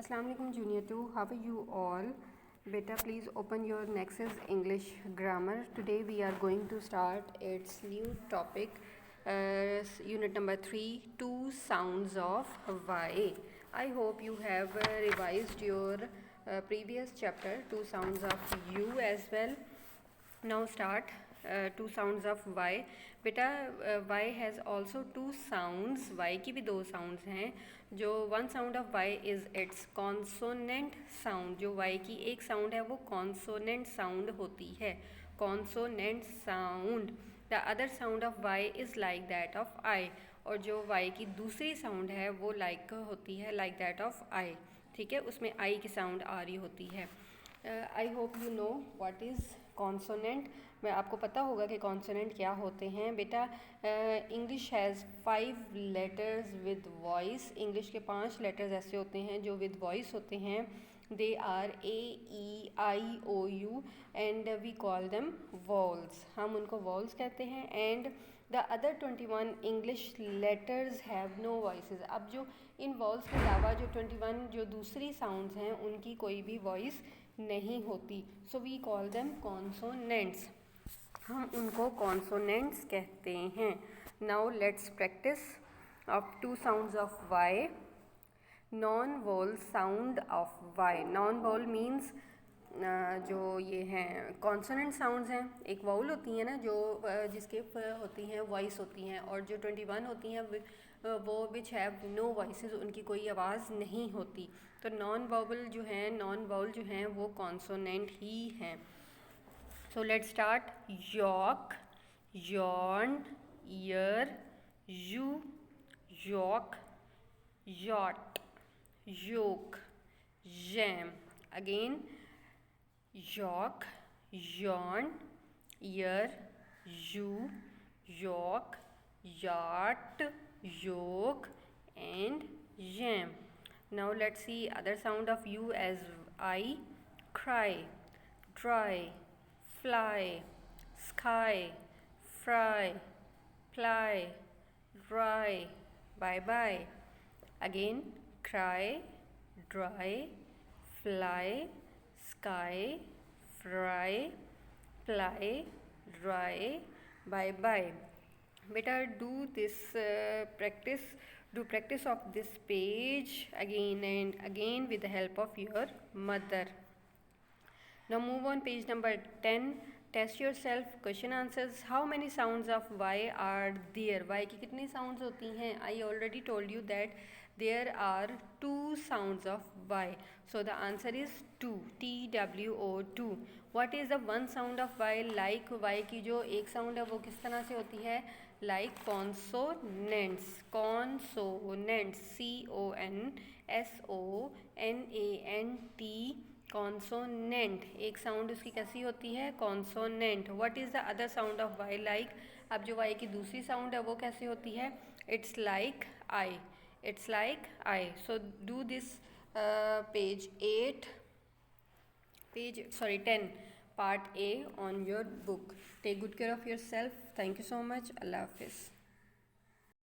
Assalamu alaikum junior 2, how are you all? Beta, please open your Nexus English grammar. Today we are going to start its new topic, unit number 3, two sounds of Y. I hope you have revised your previous chapter, two sounds of U as well. Now start two sounds of Y. बेटा Y has also two sounds. Y की भी दो sounds हैं. जो one sound of Y is its consonant sound. जो Y की एक sound है वो consonant sound होती है. Consonant sound. The other sound of Y is like that of I. और जो Y की दूसरी sound है वो like होती है like that of I. ठीक है, उसमें I की sound आ रही होती है. I hope you know what is consonant. मैं आपको पता होगा कि कॉन्सोनेंट क्या होते हैं. बेटा English has 5 letters with voice. English के 5 लेटर्स ऐसे होते हैं जो विद वॉइस होते हैं. They are AEIOU and we call them vowels. हम उनको वॉल्स कहते हैं. And the other 21 English letters have no voices. अब जो इन वॉल्स के अलावा जो 21 जो दूसरी साउंड्स हैं उनकी कोई भी वॉइस नहीं होती. So we call them consonants. हम उनको कॉन्सोनेंट्स कहते हैं. Now let's practice of two sounds of Y. Non vowel sound of Y. Non vowel means जो ये हैं कॉन्सोनेंट साउंड्स हैं. एक वाउल होती हैं ना जो जिसके होती हैं वॉइस होती हैं, और जो 21 होती हैं वो विच हैव नो वॉइसेस, उनकी कोई आवाज़ नहीं होती. तो नॉन वाउल जो हैं वो कॉन्सोनेंट ही हैं. So let's start. Yolk, yawn, ear, you, yolk, yacht, yoke, jam. Again yolk, yawn, ear, you, yolk, yacht, yolk and yam. Now let's see other sound of U as I. Cry, dry, fly, sky, fry, ply, dry, bye bye. Again cry, dry, fly, sky, fry, ply, dry, bye bye. Beta, do this practice of this page again and again with the help of your mother. Now move on page number 10. Test yourself. Question answers. How many sounds of Y are there? Y की कितनी sounds होती हैं? I already told you that there are two sounds of Y. So the answer is 2. TWO2. What is the one sound of Y? Like Y की जो एक sound है वो किस तरह से होती है? Like consonants. Consonants. CONSONANT. Consonant. एक साउंड उसकी कैसी होती है? Consonant. What is the other sound of Y? Like. अब जो वाई की दूसरी साउंड है वो कैसी होती है? It's like I. It's like I. So do this page 10 part A on your book. Take good care of yourself. Thank you so much. Allah Hafiz.